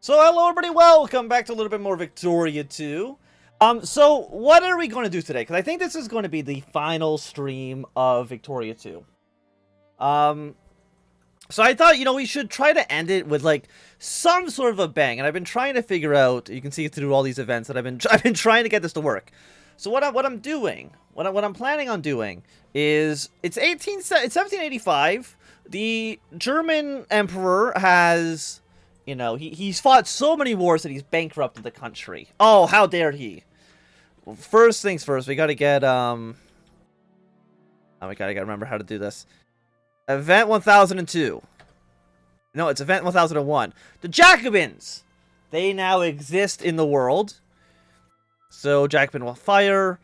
So hello everybody, welcome back to a little bit more Victoria 2. So what are we going to do today? Because I think this is going to be the final stream of Victoria 2. So I thought, we should try to end it with, like, some sort of a bang. And I've been trying to figure out, you can see through all these events that I've been trying to get this to work. So what I'm planning on doing is, it's 1785. The German Emperor has, he's fought so many wars that he's bankrupted the country. Oh, how dare he! Well, first things first, we gotta get, oh my god, I gotta remember how to do this. Event 1002. No, it's Event 1001. The Jacobins! They now exist in the world. So, Jacobin will fire.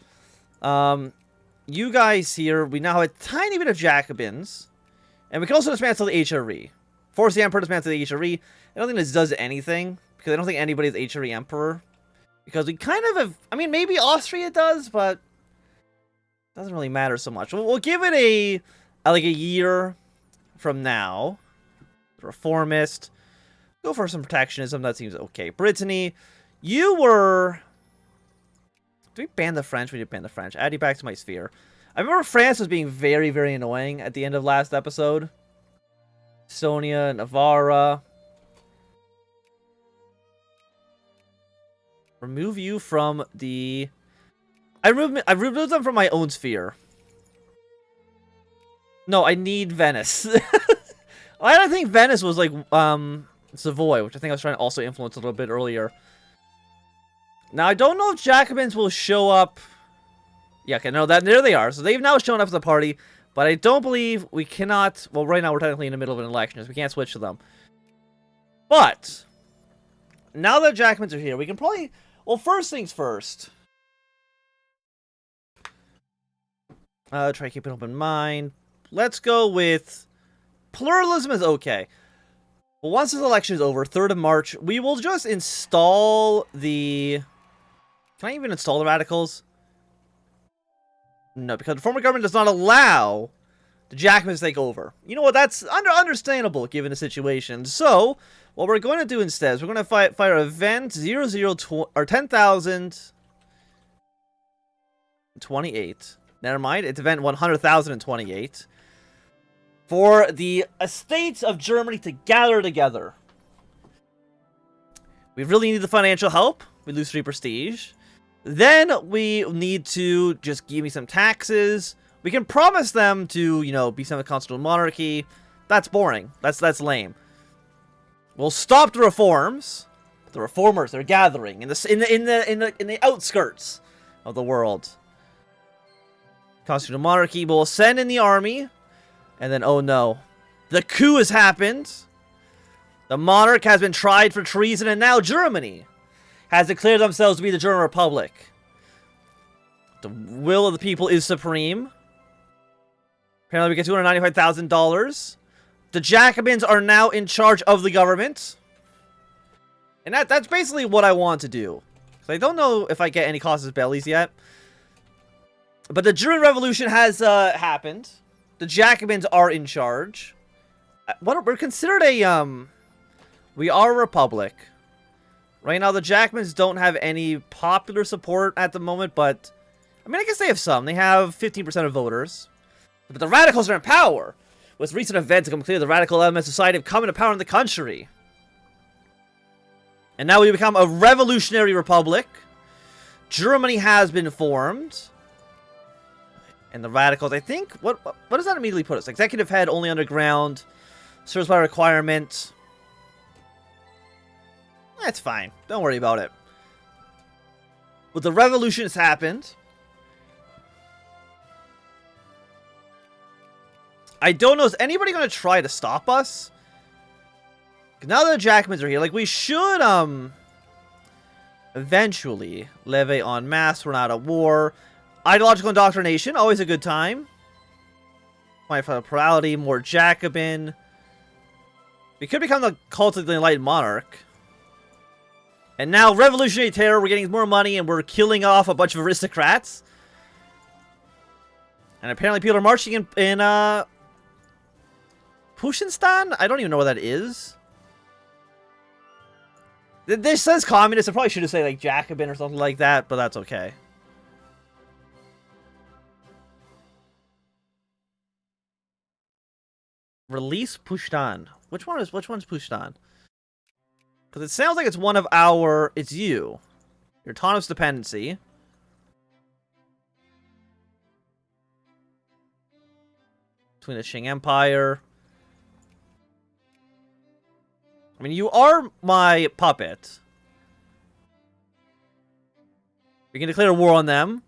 You guys here, we now have a tiny bit of Jacobins. And we can also dismantle the HRE. Force the Emperor to dismantle the HRE. I don't think this does anything, because I don't think anybody's HRE Emperor. Because we kind of have, I mean, maybe Austria does, but it doesn't really matter so much. We'll give it like a year from now. Reformist. Go for some protectionism. That seems okay. Brittany, you were... Did we ban the French? We did ban the French. Add you back to my sphere. I remember France was being very, very annoying at the end of last episode. Sonia, Navarra. Remove you from the... I removed them from my own sphere. No, I need Venice. I don't think Venice was like, Savoy, which I think I was trying to also influence a little bit earlier. Now, I don't know if Jacobins will show up. Yeah, okay, no, there they are. So they've now shown up at the party, but I don't believe we cannot... Well, right now we're technically in the middle of an election, so we can't switch to them. But, now that Jacobins are here, we can probably... Well, first things first. Try to keep an open mind. Let's go with... Pluralism is okay. Well, once this election is over, 3rd of March, we will just install the... Can I even install the radicals? No, because the former government does not allow the Jacobins to take over. You know what? That's understandable given the situation. So, what we're going to do instead is we're going to fire event 10,028. Never mind, it's event 100,028. For the estates of Germany to gather together. We really need the financial help. We lose 3 prestige. Then we need to just give me some taxes. We can promise them to, be some constitutional monarchy. That's boring. That's lame. We'll stop the reforms. The reformers, they're gathering in the outskirts of the world. Constitutional monarchy. We'll send in the army. And then, oh no. The coup has happened. The monarch has been tried for treason, and now Germany has declared themselves to be the German Republic. The will of the people is supreme. Apparently we get $295,000. The Jacobins are now in charge of the government. And that's basically what I want to do. So I don't know if I get any casus bellis yet. But the German Revolution has happened. The Jacobins are in charge. We're considered we are a republic. Right now, the Jacobins don't have any popular support at the moment, but... I mean, I guess they have some. They have 15% of voters. But the radicals are in power. With recent events, it's clear the radical elements of society have come into power in the country. And now we become a revolutionary republic. Germany has been formed. And the radicals, I think... What does that immediately put us? Executive head, only underground. Service by requirement. That's fine. Don't worry about it. But the revolution has happened. I don't know. Is anybody going to try to stop us? Now that the Jacobins are here, like, we should, eventually levy en masse. We're not at war. Ideological indoctrination, always a good time. Fight for plurality, more Jacobin. We could become the cult of the Enlightened Monarch. And now, revolutionary terror, we're getting more money and we're killing off a bunch of aristocrats. And apparently people are marching in Pushinstan? I don't even know what that is. This says communist. I probably should have said like Jacobin or something like that, but that's okay. Release Pushtan. Which one's Pushtan? Because it sounds like it's one of our. It's you. Your autonomous dependency. Between the Qing Empire. I mean, you are my puppet. We can declare war on them.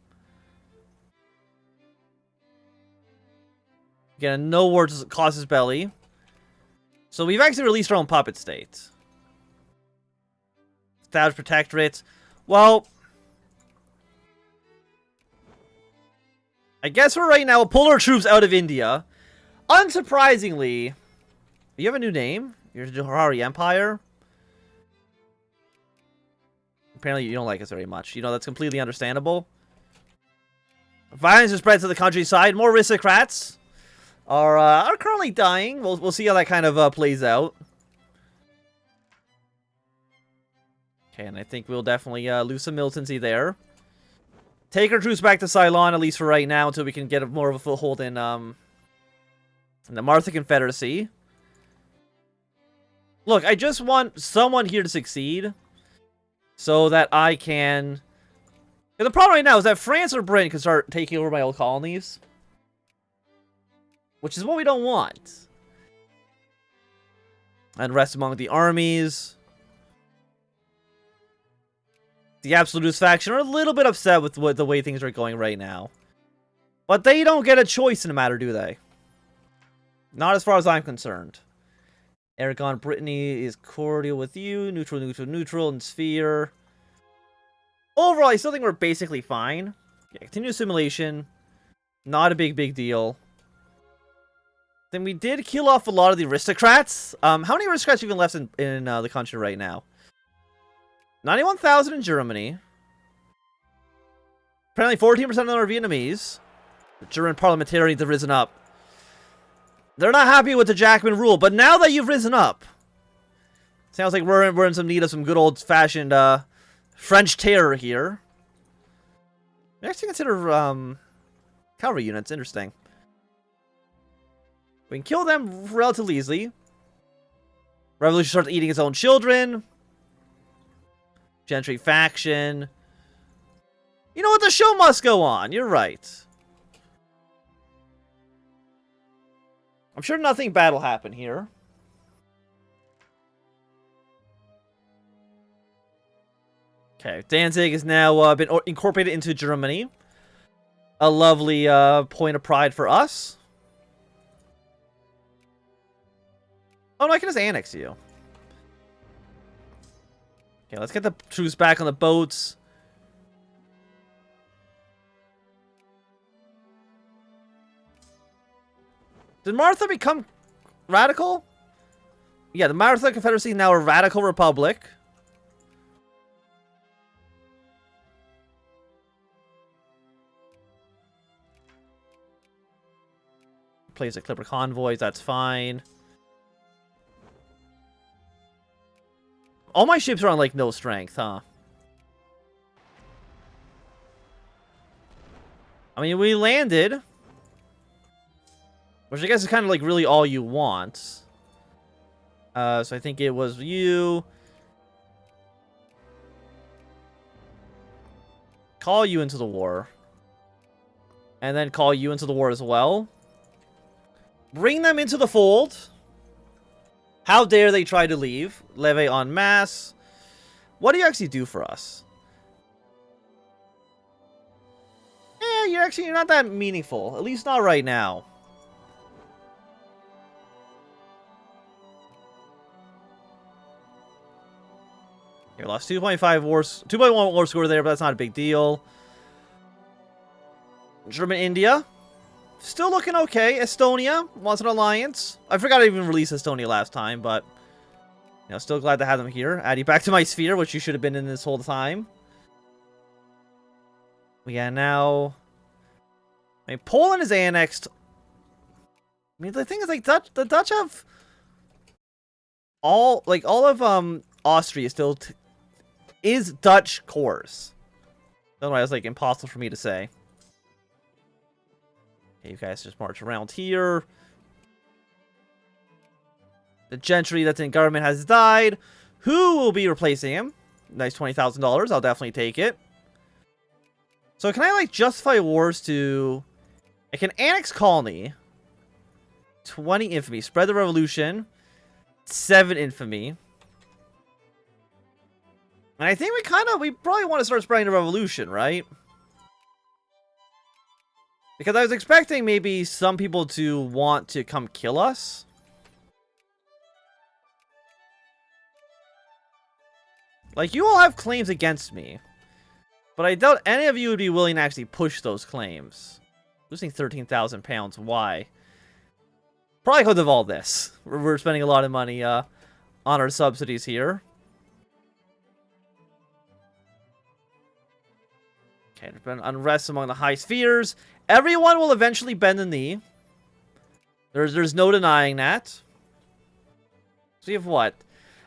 Again, no war causes belly. So we've actually released our own puppet state. Establish protectorate. Well, I guess for right now, we'll pull our troops out of India. Unsurprisingly, you have a new name. You're the Johari Empire. Apparently, you don't like us very much. You know, that's completely understandable. Violence has spread to the countryside. More aristocrats are currently dying. We'll see how that kind of plays out. Okay, and I think we'll definitely lose some militancy there. Take our troops back to Ceylon, at least for right now, until we can get more of a foothold in the Martha Confederacy. Look, I just want someone here to succeed so that I can... And the problem right now is that France or Britain can start taking over my old colonies. Which is what we don't want. Unrest among the armies. The Absolutist faction are a little bit upset with the way things are going right now. But they don't get a choice in the matter, do they? Not as far as I'm concerned. Aragon, Brittany is cordial with you. Neutral, neutral, neutral, and sphere. Overall, I still think we're basically fine. Yeah, continue assimilation. Not a big deal. Then we did kill off a lot of the aristocrats. How many aristocrats even left in the country right now? 91,000 in Germany. Apparently 14% of them are Vietnamese. The German parliamentarians have risen up. They're not happy with the Jacobin rule, but now that you've risen up, sounds like we're in some need of some good old-fashioned French terror here. We actually consider cavalry units. Interesting. We can kill them relatively easily. Revolution starts eating its own children. Gentry faction. You know what? The show must go on. You're right. I'm sure nothing bad will happen here. Okay, Danzig has now been incorporated into Germany. A lovely point of pride for us. Oh no, I can just annex you. Okay, let's get the troops back on the boats. Did Martha become radical? Yeah, the Martha Confederacy is now a radical republic. Plays a Clipper convoys, that's fine. All my ships are on, like, no strength, huh? I mean, we landed. Which I guess is kind of, like, really all you want. So I think it was you. Call you into the war. And then call you into the war as well. Bring them into the fold. How dare they try to leave? Levy en masse. What do you actually do for us? You're not that meaningful. At least not right now. You lost 2.5 wars, 2.1 war score there, but that's not a big deal. German India. Still looking okay. Estonia wants an alliance. I forgot I even released Estonia last time, but you know, still glad to have them here. Add you back to my sphere, which you should have been in this whole time. Yeah, now. I mean, Poland is annexed. I mean, the thing is, like, the Dutch have all of Austria still is Dutch cores. Otherwise, it's like impossible for me to say. Okay, you guys just march around here. The gentry that's in government has died. Who will be replacing him? Nice $20,000. I'll definitely take it. So can I, like, justify wars to... I can annex colony. 20 infamy. Spread the revolution. 7 infamy. And I think we probably want to start spreading the revolution, right? Because I was expecting maybe some people to want to come kill us. Like, you all have claims against me. But I doubt any of you would be willing to actually push those claims. Losing 13,000 pounds, why? Probably because of all this. We're spending a lot of money on our subsidies here. Okay, there's been unrest among the high spheres. Everyone will eventually bend the knee. There's no denying that. See if what?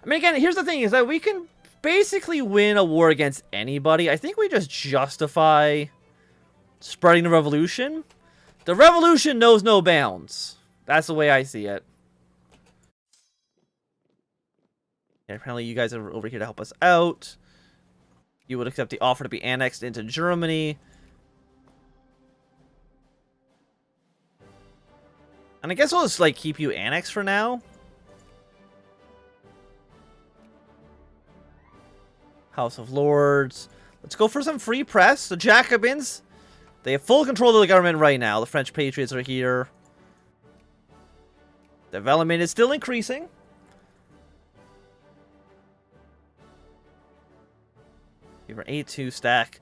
I mean, again, here's the thing, is that we can basically win a war against anybody. I think we just justify spreading the revolution. The revolution knows no bounds. That's the way I see it. Yeah, apparently you guys are over here to help us out. You would accept the offer to be annexed into Germany. And I guess I'll just, like, keep you annexed for now. House of Lords. Let's go for some free press. The Jacobins, they have full control of the government right now. The French Patriots are here. Development is still increasing. We have our A2 stack.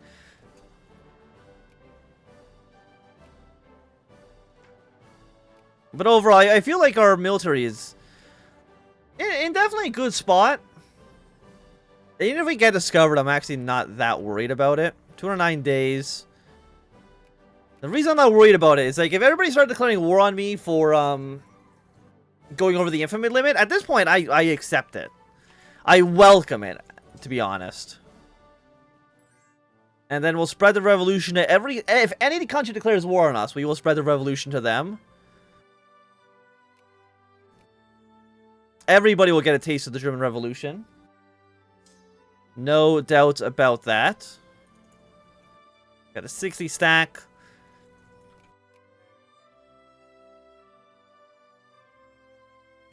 But overall, I feel like our military is in definitely a good spot. Even if we get discovered, I'm actually not that worried about it. 209 days. The reason I'm not worried about it is, like, if everybody started declaring war on me for going over the infamy limit, at this point, I accept it. I welcome it, to be honest. And then we'll spread the revolution to if any country declares war on us, we will spread the revolution to them. Everybody will get a taste of the German Revolution. No doubt about that. Got a 60 stack.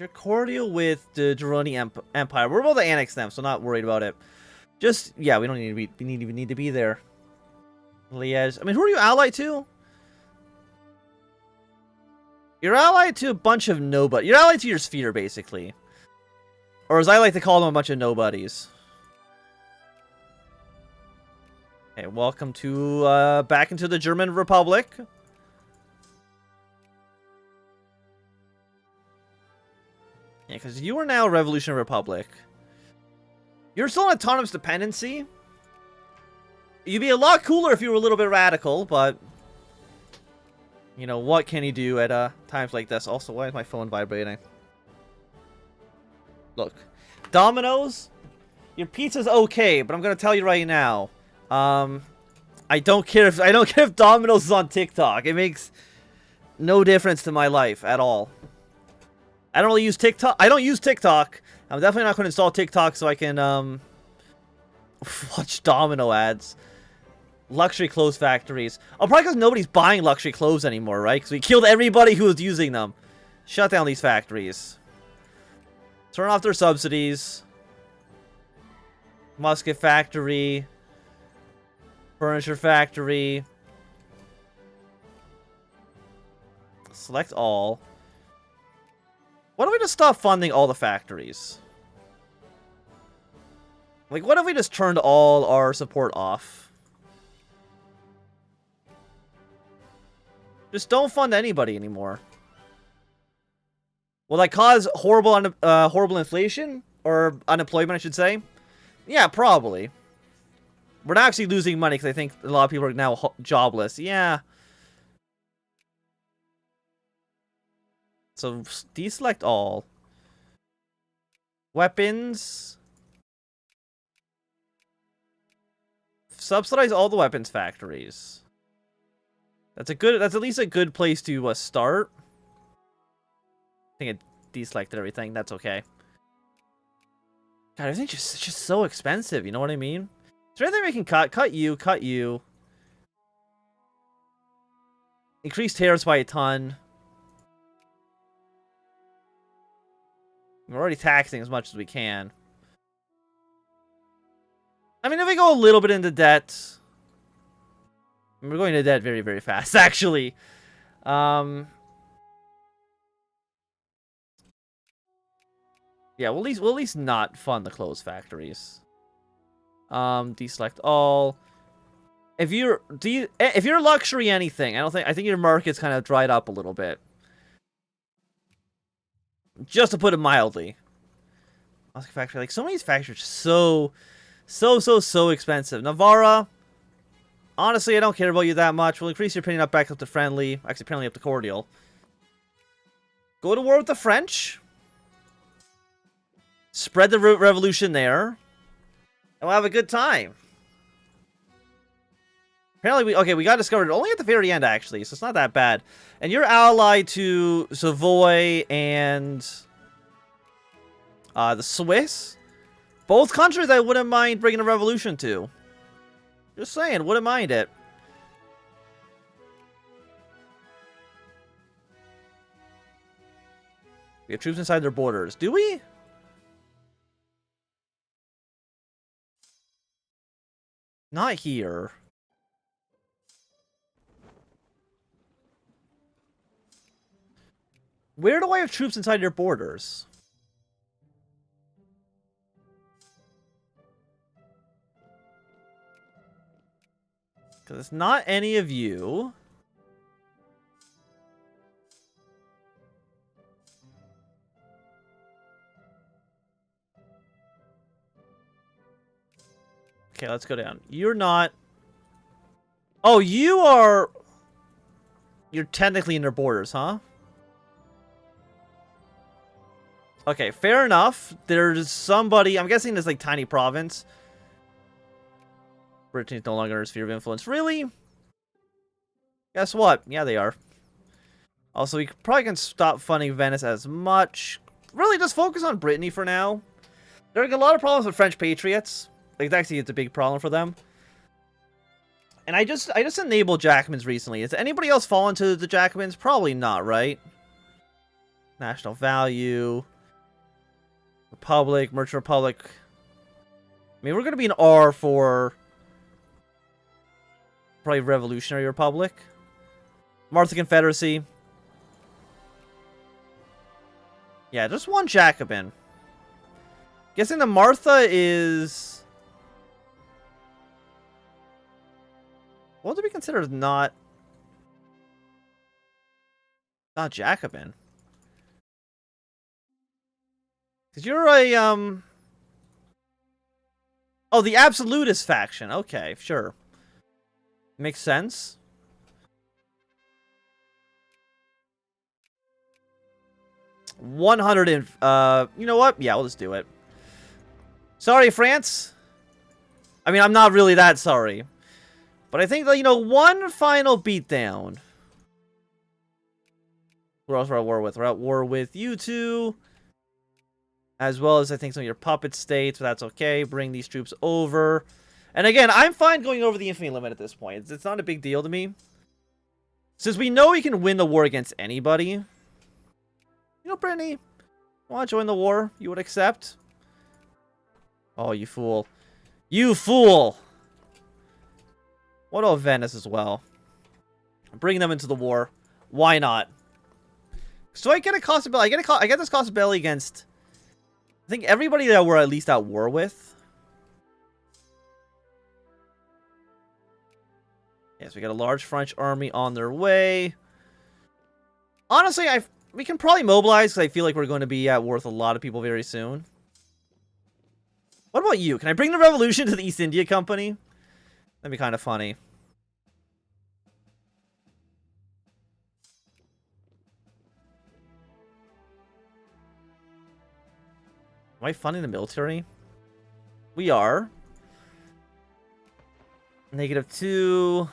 You're cordial with the Durrani Empire. We're about to annex them, so not worried about it. Just, yeah, we don't need to be, we even need to be there. Liège. I mean, who are you allied to? You're allied to a bunch of nobody. You're allied to your sphere, basically. Or as I like to call them, a bunch of nobodies. Okay, welcome to, back into the German Republic. Yeah, because you are now a Revolutionary Republic. You're still an autonomous dependency. You'd be a lot cooler if you were a little bit radical, but... You know, what can you do at times like this? Also, why is my phone vibrating? Look. Domino's, your pizza's okay, but I'm gonna tell you right now. I don't care if Domino's is on TikTok. It makes no difference to my life at all. I don't really use TikTok. I don't use TikTok. I'm definitely not going to install TikTok so I can watch Domino ads. Luxury clothes factories. Oh, probably because nobody's buying luxury clothes anymore, right? Because we killed everybody who was using them. Shut down these factories. Turn off their subsidies. Musket factory. Furniture factory. Select all. Why don't we just stop funding all the factories? Like, what if we just turned all our support off? Just don't fund anybody anymore. Will that cause horrible inflation? Or unemployment, I should say? Yeah, probably. We're not actually losing money because I think a lot of people are now jobless. Yeah. So, deselect all. Weapons. Subsidize all the weapons factories. That's at least a good place to start. I think it deselected everything. That's okay. God, everything's just so expensive. You know what I mean? Is there anything we can cut? Cut you. Cut you. Increase tariffs by a ton. We're already taxing as much as we can. I mean, if we go a little bit into debt... We're going into debt very, very fast, actually. Yeah, we'll at least not fund the closed factories. Deselect all. If you're luxury anything, I think your market's kind of dried up a little bit. Just to put it mildly. Factory, like, so many of these factories are so expensive. Navarra, honestly, I don't care about you that much. We'll increase your opinion up back up to friendly. Actually, apparently up to cordial. Go to war with the French. Spread the revolution there. And we'll have a good time. Apparently, we got discovered only at the very end, actually, so it's not that bad. And you're allied to Savoy and the Swiss. Both countries I wouldn't mind bringing a revolution to. Just saying, wouldn't mind it. We have troops inside their borders. Do we? Not here. Where do I have troops inside your borders? Because it's not any of you. Okay, let's go down. You're not... Oh, you are... You're technically in their borders, huh? Okay, fair enough. There's somebody... I'm guessing this, like, tiny province. Britain's no longer a sphere of influence. Really? Guess what? Yeah, they are. Also, we probably can stop funding Venice as much. Really, just focus on Brittany for now. There are a lot of problems with French patriots. Like, actually, it's a big problem for them. And I just enabled Jacobins recently. Has anybody else fallen to the Jacobins? Probably not, right? National value. Republic. Merchant Republic. I mean, we're going to be an R for... Probably Revolutionary Republic. Martha Confederacy. Yeah, just one Jacobin. Guessing the Martha is... What do we consider as not Jacobin? Because you're a, Oh, the Absolutist faction. Okay, sure. Makes sense. You know what? Yeah, we'll just do it. Sorry, France. I mean, I'm not really that sorry. But I think that, one final beatdown. Who else we're at war with? We're at war with you two. As well as, I think, some of your puppet states. But that's okay. Bring these troops over. And again, I'm fine going over the infamy limit at this point. It's not a big deal to me. Since we know we can win the war against anybody. Brittany, want to join the war? You would accept? Oh, you fool. You fool! What about Venice as well? Bring them into the war. Why not? So I get a cost of belly. I get this cost of belly against... I think everybody that we're at least at war with. Yes, we got a large French army on their way. Honestly, we can probably mobilize because I feel like we're going to be at war with a lot of people very soon. What about you? Can I bring the revolution to the East India Company? That'd be kind of funny. Am I funding the military? We are. -2.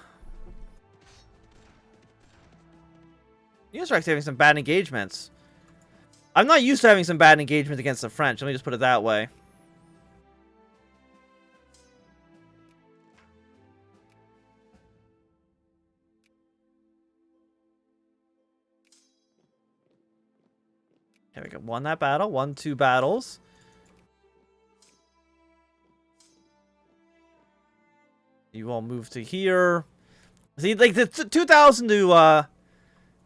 You guys are actually having some bad engagements. I'm not used to having some bad engagements against the French. Let me just put it that way. Okay, we won that battle. Won 2 battles. You all move to here. See, like the 2,000 to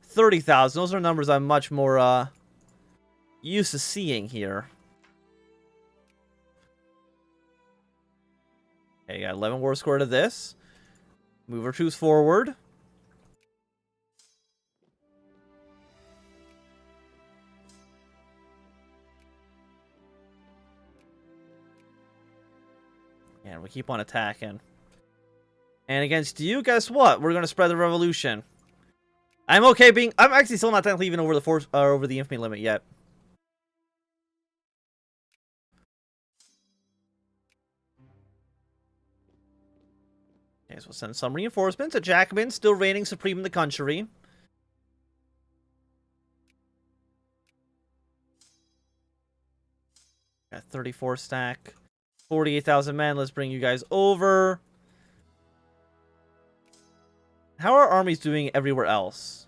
30,000. Those are numbers I'm much more used to seeing here. Okay, you got 11 war score to this. Move our troops forward. And we keep on attacking. And against you, guess what? We're gonna spread the revolution. I'm okay being. I'm actually still not technically even over the force over the infamy limit yet. Okay, so we'll send some reinforcements. A Jacobin still reigning supreme in the country. Got 34 stack, 48,000 men. Let's bring you guys over. How are armies doing everywhere else?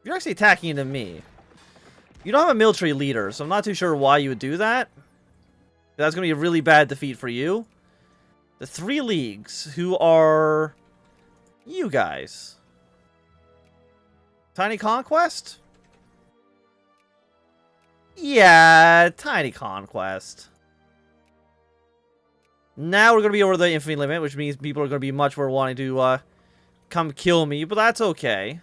You're actually attacking into me. You don't have a military leader, so I'm not too sure why you would do that. That's going to be a really bad defeat for you. The 3 leagues, who are you guys? Tiny Conquest? Yeah, Tiny Conquest. Now we're going to be over the infamy limit, which means people are going to be much more wanting to come kill me, but that's okay.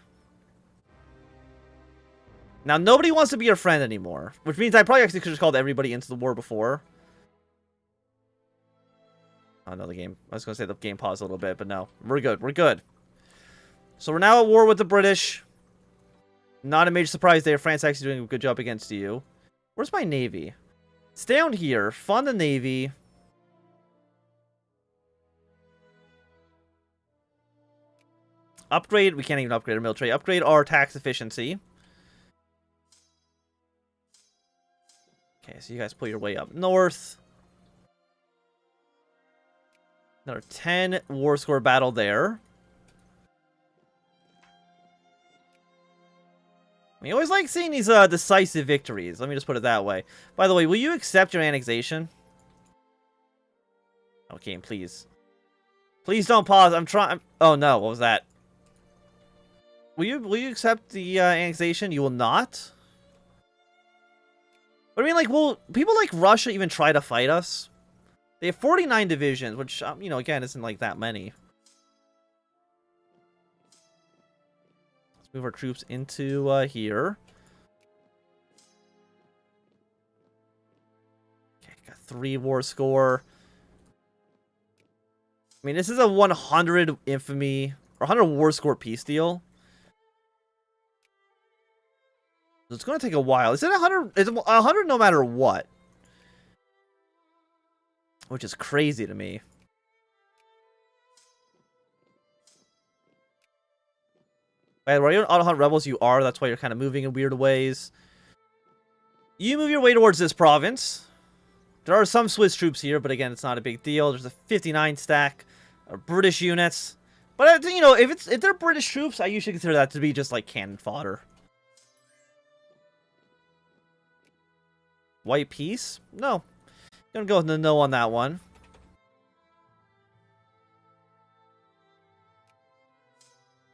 Now, nobody wants to be your friend anymore, which means I probably actually could have called everybody into the war before. Oh, no, the game. I was going to say the game paused a little bit, but no. We're good. We're good. So we're now at war with the British. Not a major surprise there. France actually doing a good job against you. Where's my navy? It's down here. Fund the navy. Upgrade. We can't even upgrade our military. Upgrade our tax efficiency. Okay, so you guys pull your way up north. Another 10 war score battle there. I always like seeing these decisive victories. Let me just put it that way. By the way, will you accept your annexation? Okay, please. Please don't pause. I'm trying. Oh no, what was that? Will you accept the annexation? You will not? But I mean, like, will people like Russia even try to fight us? They have 49 divisions, which, you know, again, isn't like that many. Let's move our troops into here. Okay, got 3 war score. I mean, this is a 100 infamy, or 100 war score peace deal. So it's going to take a while. Is it 100? It's 100 no matter what. Which is crazy to me. Wait, are you an auto hunt rebels? You are. That's why you're kind of moving in weird ways. You move your way towards this province. There are some Swiss troops here, but again, it's not a big deal. There's a 59 stack of British units. But, you know, if they're British troops, I usually consider that to be just like cannon fodder. White peace? No. Gonna go with the no on that one.